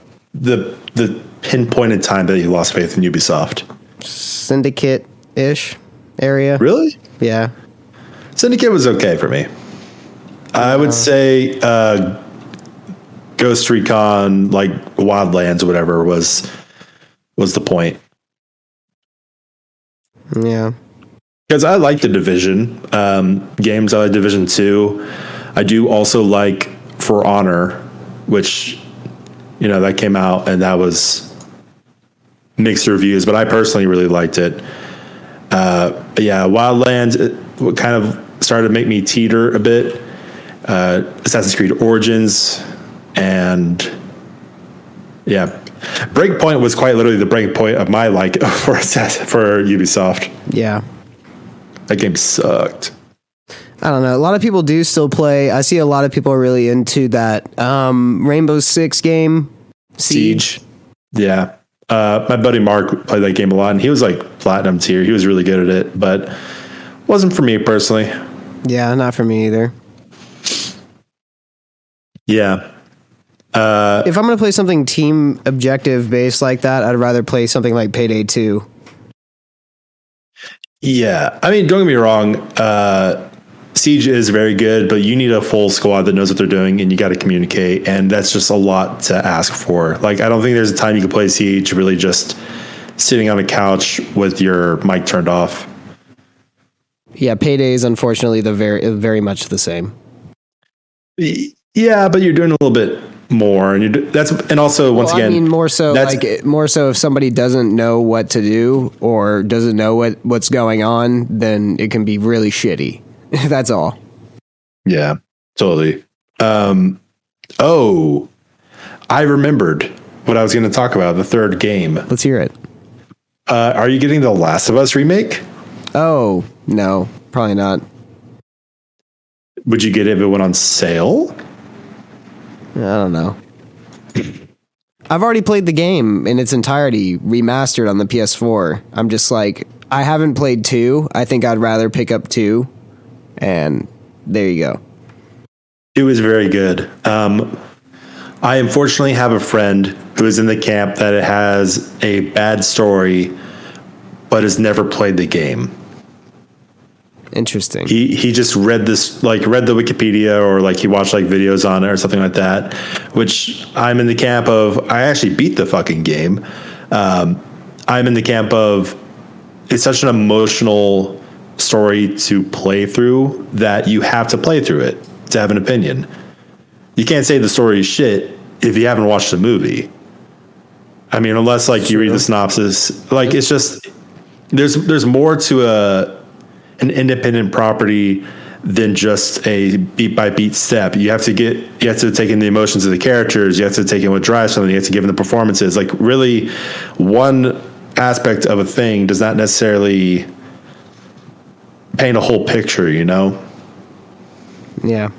pinpointed time that you lost faith in Ubisoft? Syndicate-ish area. Really? Yeah. Syndicate was okay for me. I would say Ghost Recon, like Wildlands or whatever, was the point. Yeah. Because I like the Division games. I like Division 2. I do also like For Honor, which, that came out and that was mixed reviews, but I personally really liked it. Wildlands kind of started to make me teeter a bit. Assassin's Creed Origins, and Breakpoint was quite literally the breakpoint of my for Ubisoft. Yeah, that game sucked. I don't know. A lot of people do still play. I see a lot of people are really into that Rainbow Six game, Siege. Yeah. My buddy Mark played that game a lot, and he was like platinum tier. He was really good at it, but wasn't for me personally. Yeah, not for me either. Yeah. If I'm going to play something team objective based like that, I'd rather play something like Payday 2. Yeah, I mean, don't get me wrong. Siege is very good, but you need a full squad that knows what they're doing, and you got to communicate, and that's just a lot to ask for. Like, I don't think there's a time you can play Siege really just sitting on a couch with your mic turned off. Yeah, Payday is unfortunately very much the same. Yeah, but you're doing a little bit more, and also once again, I mean, more so if somebody doesn't know what to do or doesn't know what's going on, then it can be really shitty. That's all. Yeah, totally. Oh, I remembered what I was going to talk about. The third game. Let's hear it. Are you getting the Last of Us remake? Oh, no, probably not. Would you get it if it went on sale? I don't know. I've already played the game in its entirety, remastered on the PS4. I'm just like, I haven't played 2. I think I'd rather pick up 2. And there you go. 2 is very good. I unfortunately have a friend who is in the camp that it has a bad story, but has never played the game. Interesting. He just read the Wikipedia, or like he watched like videos on it or something like that, which I'm in the camp of. I actually beat the fucking game. I'm in the camp of it's such an emotional story to play through that you have to play through it to have an opinion. You can't say the story is shit if you haven't watched the movie. I mean, unless like you read the synopsis, like it's just there's more to an independent property than just a beat by beat step. You have to take in the emotions of the characters. You have to take in what drives something. You have to give in the performances. Like really, one aspect of a thing does not necessarily paint a whole picture, you know? Yeah.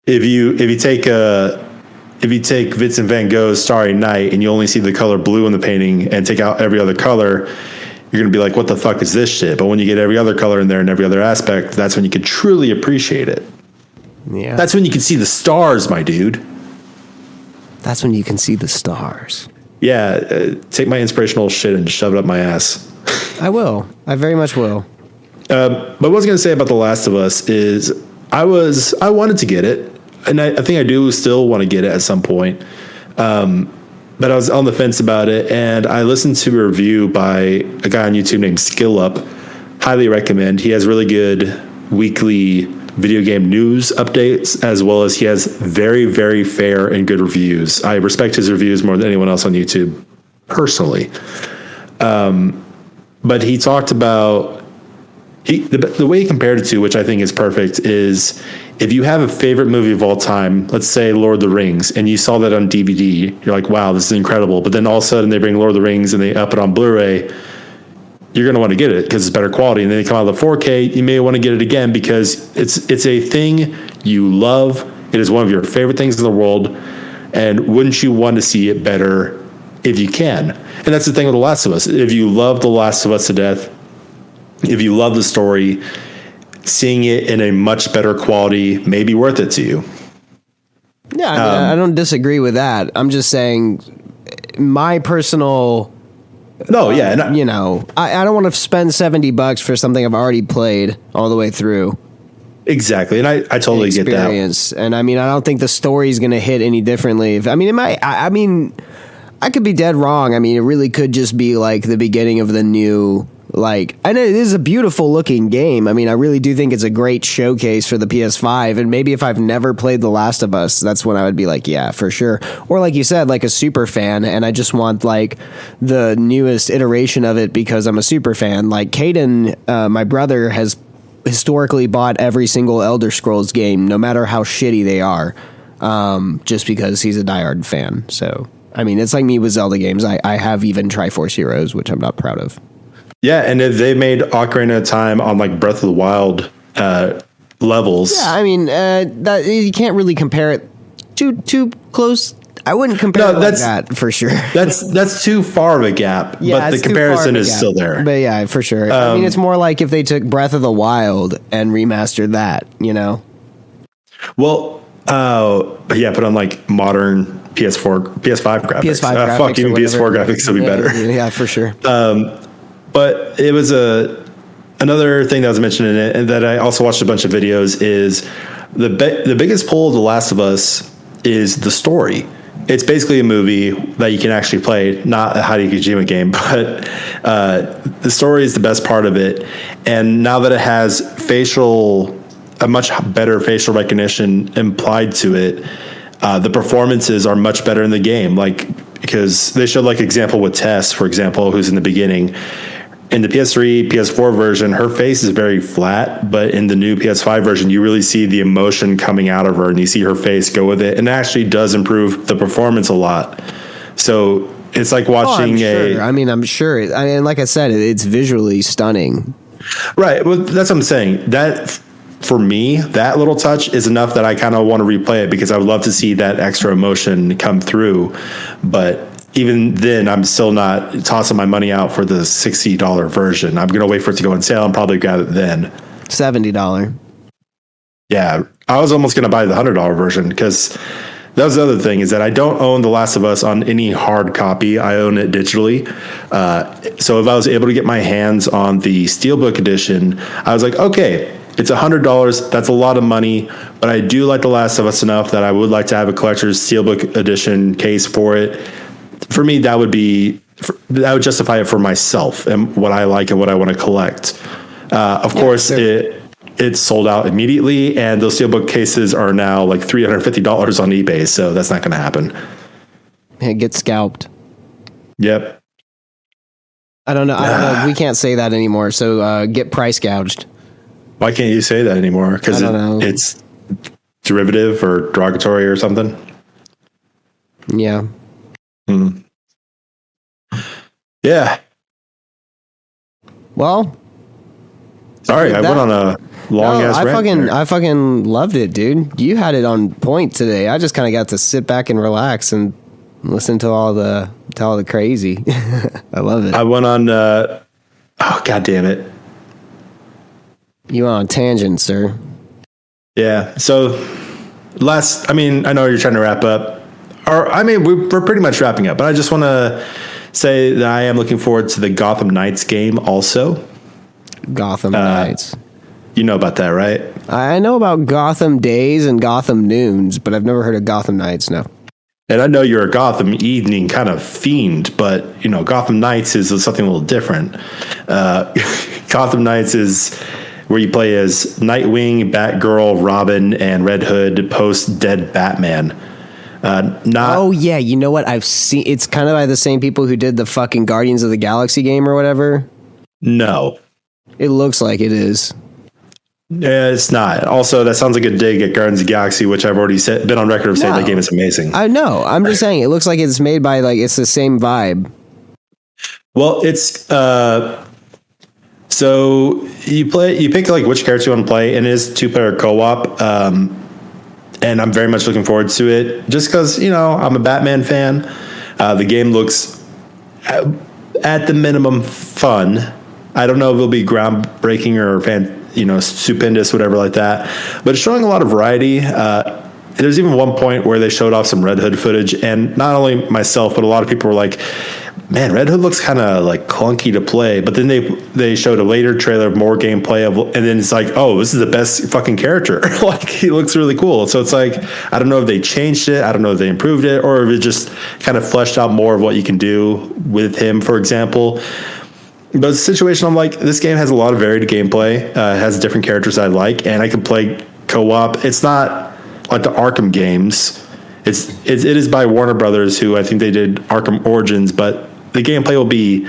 If you take Vincent van Gogh's Starry Night and you only see the color blue in the painting and take out every other color, you're going to be like, what the fuck is this shit? But when you get every other color in there and every other aspect, that's when you can truly appreciate it. Yeah. That's when you can see the stars, my dude. That's when you can see the stars. Yeah. Take my inspirational shit and shove it up my ass. I will. I very much will. But what I was going to say about The Last of Us is I wanted to get it, and I think I do still want to get it at some point. But I was on the fence about it, and I listened to a review by a guy on YouTube named Skill Up. Highly recommend. He has really good weekly video game news updates, as well as he has very, very fair and good reviews. I respect his reviews more than anyone else on YouTube, personally. But he talked about the way he compared it to, which I think is perfect, is if you have a favorite movie of all time, let's say Lord of the Rings, and you saw that on DVD, you're like, wow, this is incredible. But then all of a sudden they bring Lord of the Rings and they up it on Blu-ray, you're going to want to get it because it's better quality. And then they come out of the 4K, you may want to get it again because it's a thing you love. It is one of your favorite things in the world. And wouldn't you want to see it better if you can? And that's the thing with The Last of Us. If you love The Last of Us to death, if you love the story, seeing it in a much better quality may be worth it to you. Yeah, I don't disagree with that. I'm just saying my personal... No, yeah. I don't want to spend $70 for something I've already played all the way through. Exactly, and I totally get that. And I mean, I don't think the story's going to hit any differently. It might. I mean, I could be dead wrong. I mean, it really could just be like the beginning of the new... and it is a beautiful looking game. I mean, I really do think it's a great showcase for the PS5. And maybe if I've never played The Last of Us, that's when I would be like, yeah, for sure. Or like you said, like a super fan, and I just want like the newest iteration of it because I'm a super fan. Like Caden, my brother, has historically bought every single Elder Scrolls game, no matter how shitty they are, just because he's a diehard fan. So, I mean, it's like me with Zelda games. I have even Triforce Heroes, which I'm not proud of. Yeah, and if they made Ocarina of Time on like Breath of the Wild levels. Yeah, I mean, that you can't really compare it too close. I wouldn't compare it like that for sure. That's too far of a gap, but the comparison is still there. But yeah, for sure. I mean, it's more like if they took Breath of the Wild and remastered that, you know? Well, But yeah, put on like modern PS5 graphics. PS5 graphics. Fuck, even PS4 graphics would be better. Yeah, for sure. But it was another thing that was mentioned in it, and that I also watched a bunch of videos, is the biggest pull of The Last of Us is the story. It's basically a movie that you can actually play, not a Hideo Kojima game, but the story is the best part of it. And now that it has a much better facial recognition implied to it, the performances are much better in the game. Like, because they showed like example with Tess, for example, who's in the beginning. In the PS3, PS4 version, her face is very flat, but in the new PS5 version, you really see the emotion coming out of her, and you see her face go with it, and it actually does improve the performance a lot. So it's like watching I'm sure. Like I said, it's visually stunning. Right. Well, that's what I'm saying. That, for me, that little touch is enough that I kind of want to replay it, because I would love to see that extra emotion come through. But even then, I'm still not tossing my money out for the $60 version. I'm going to wait for it to go on sale and probably grab it then. $70. Yeah, I was almost going to buy the $100 version, because that was the other thing, is that I don't own The Last of Us on any hard copy. I own it digitally. So if I was able to get my hands on the Steelbook edition, I was like, okay, it's $100. That's a lot of money, but I do like The Last of Us enough that I would like to have a collector's Steelbook edition case for it. For me, that would justify it for myself and what I like and what I want to collect. Of course, it's sold out immediately, and those Steelbook cases are now like $350 on eBay, so that's not going to happen. It gets scalped. Yep. I don't know. We can't say that anymore, so get price gouged. Why can't you say that anymore? Because it's derivative or derogatory or something? Yeah. Yeah. Well, sorry, I went on a long ass rant. I fucking loved it, dude. You had it on point today. I just kind of got to sit back and relax and listen to all the crazy. I love it. I went on. Oh, god damn it! You went on a tangent, sir. Yeah. So I know you're trying to wrap up, we're pretty much wrapping up, but I just want to say that I am looking forward to the Gotham Knights game also. Gotham Knights. You know about that, right? I know about Gotham Days and Gotham Noons, but I've never heard of Gotham Knights, no. And I know you're a Gotham Evening kind of fiend, but, Gotham Knights is something a little different. Gotham Knights is where you play as Nightwing, Batgirl, Robin, and Red Hood post-dead Batman. Oh yeah, you know what? I've seen. It's kind of by the same people who did the fucking Guardians of the Galaxy game or whatever. No, it looks like it is. Yeah, it's not. Also, that sounds like a dig at Guardians of the Galaxy, which I've already been on record of saying that game is amazing. I know. I'm just saying it looks like it's made by it's the same vibe. Well, it's so you pick like which character you want to play, and it is 2-player co-op. And I'm very much looking forward to it, just because I'm a Batman fan. The game looks, at the minimum, fun. I don't know if it'll be groundbreaking or stupendous, whatever like that. But it's showing a lot of variety. There's even one point where they showed off some Red Hood footage, and not only myself, but a lot of people were like, man, Red Hood looks kind of like clunky to play. But then they showed a later trailer of more gameplay and then it's like, oh, this is the best fucking character. Like, he looks really cool. So it's like, I don't know if they changed it, I don't know if they improved it, or if it just kind of fleshed out more of what you can do with him, for example. But the situation, I'm like, this game has a lot of varied gameplay, has different characters I like, and I can play co-op. It's not like the Arkham games. It is by Warner Brothers, who I think they did Arkham Origins, but the gameplay will be,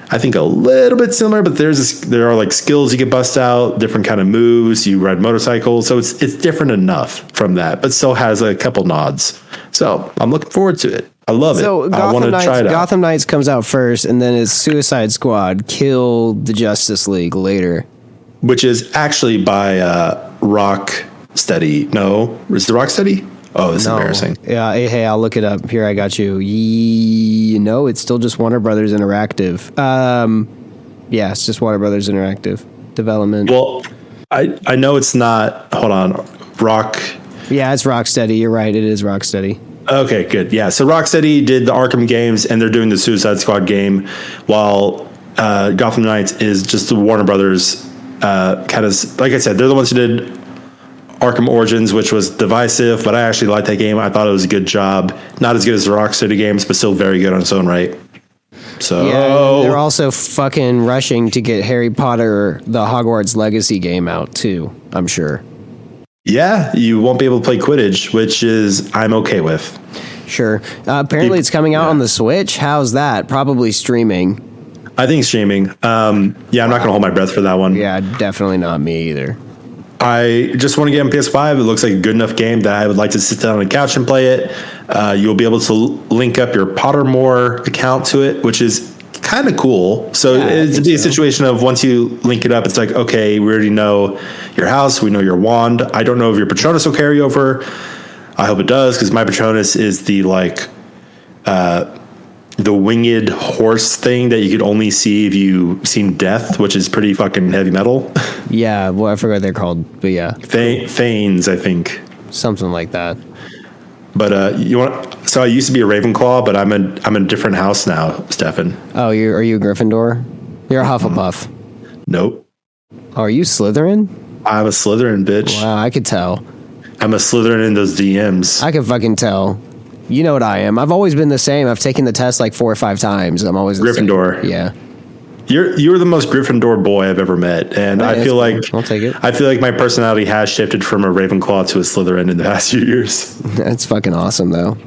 I think, a little bit similar, but there are like skills you can bust out, different kind of moves. You ride motorcycles, so it's different enough from that, but still has a couple nods. So I'm looking forward to it. I love it. I want to try it out. Gotham Knights comes out first, and then it's Suicide Squad: Kill the Justice League later, which is actually by Rocksteady. No, is it Rocksteady? Oh, this is embarrassing. Yeah, hey, I'll look it up. Here, I got you. It's still just Warner Brothers Interactive. Yeah, it's just Warner Brothers Interactive development. Well, I know it's not. Hold on, Yeah, it's Rocksteady. You're right. It is Rocksteady. Okay, good. Yeah, so Rocksteady did the Arkham games, and they're doing the Suicide Squad game, while Gotham Knights is just the Warner Brothers kind of, like I said, they're the ones who did Arkham Origins, which was divisive, but I actually liked that game. I thought it was a good job. Not as good as the Rocksteady games, but still very good on its own right. So yeah, they're also fucking rushing to get Harry Potter, the Hogwarts Legacy game out too, I'm sure. Yeah, you won't be able to play Quidditch, which is I'm okay with. Sure. Apparently it's coming out on the Switch. How's that? Probably streaming. I think streaming. Yeah, I'm not going to hold my breath for that one. Yeah, definitely not me either. I just want to get on PS5. It looks like a good enough game that I would like to sit down on the couch and play it. You'll be able to link up your Pottermore account to it, which is kind of cool. So it'd be a situation of once you link it up, it's like, okay, we already know your house. We know your wand. I don't know if your Patronus will carry over. I hope it does, because my Patronus is the winged horse thing that you could only see if you've seen Death, which is pretty fucking heavy metal. Yeah, well, I forgot what they're called, but yeah. Thanes, I think. Something like that. But so I used to be a Ravenclaw, but I'm a different house now, Stefan. Oh, are you a Gryffindor? You're a Hufflepuff. Nope. Oh, are you Slytherin? I'm a Slytherin, bitch. Wow, I could tell. I'm a Slytherin in those DMs. I can fucking tell. You know what I am. I've always been the same. I've taken the test like 4 or 5 times. I'm always Gryffindor. Yeah. You're the most Gryffindor boy I've ever met, and I feel like I'll take it. I feel like my personality has shifted from a Ravenclaw to a Slytherin in the past few years. That's fucking awesome, though.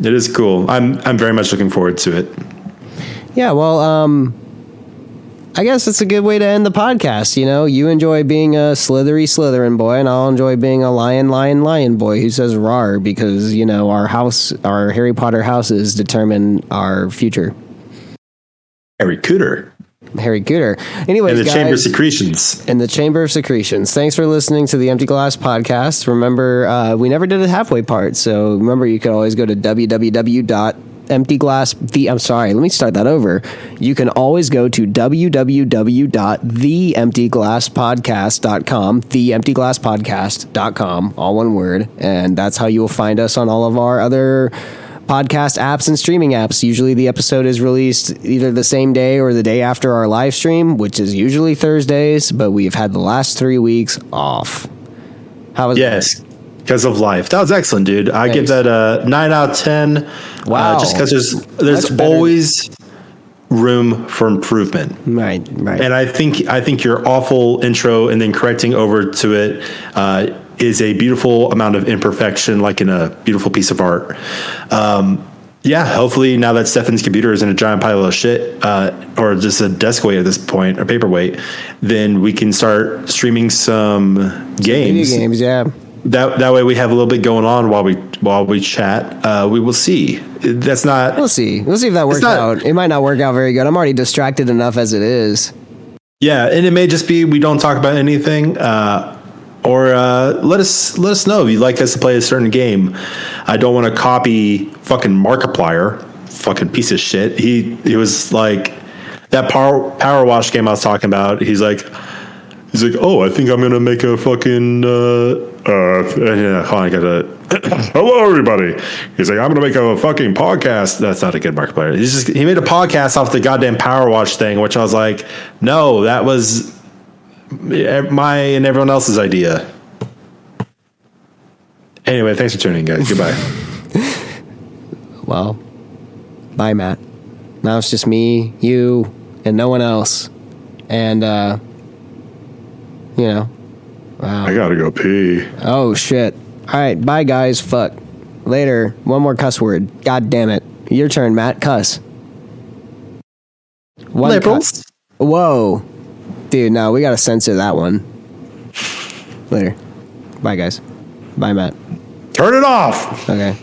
It is cool. I'm very much looking forward to it. Yeah, well, I guess it's a good way to end the podcast. You know, you enjoy being a Slytherin boy, and I'll enjoy being a lion boy who says rawr, because, you know, our Harry Potter houses determine our future. Harry Cooter. Anyways, and the guys, Chamber of Secretions. And the Chamber of Secretions. Thanks for listening to the Empty Glass podcast. Remember, we never did a halfway part, so remember, you can always go to I'm sorry, let me start that over. You can always go to www.theemptyglasspodcast.com, theemptyglasspodcast.com, all one word, and that's how you will find us on all of our other podcast apps and streaming apps. Usually the episode is released either the same day or the day after our live stream, which is usually Thursdays, but we've had the last 3 weeks off. How was Yes, because of life. That was excellent, dude. I give that a 9 out of 10. Wow. Just because there's always room for improvement. Right. And I think your awful intro and then correcting over to it is a beautiful amount of imperfection, like in a beautiful piece of art. Hopefully now that Stefan's computer is in a giant pile of shit, or just a desk weight at this point, or paperweight, then we can start streaming some games. Video games, yeah. That way we have a little bit going on while we chat. We will see. We'll see if that works out. It might not work out very good. I'm already distracted enough as it is. Yeah, and it may just be we don't talk about anything. Or let us know if you'd like us to play a certain game. I don't want to copy fucking Markiplier, fucking piece of shit. He was like that Power Wash game I was talking about. He's like, oh, I think I'm gonna make a fucking. Hello, everybody. He's like, I'm gonna make a fucking podcast. That's not a good Markiplier. He made a podcast off the goddamn Power Wash thing, which I was like, no, that was my and everyone else's idea. Anyway, thanks for tuning in, guys. Goodbye. Well, bye, Matt. Now it's just me, you, and no one else. And, wow. I gotta go pee. Oh, shit. All right, bye, guys. Fuck. Later. One more cuss word. God damn it. Your turn, Matt. Cuss. Liberals. Whoa. Dude, no, we gotta censor that one. Later. Bye, guys. Bye, Matt. Turn it off. Okay.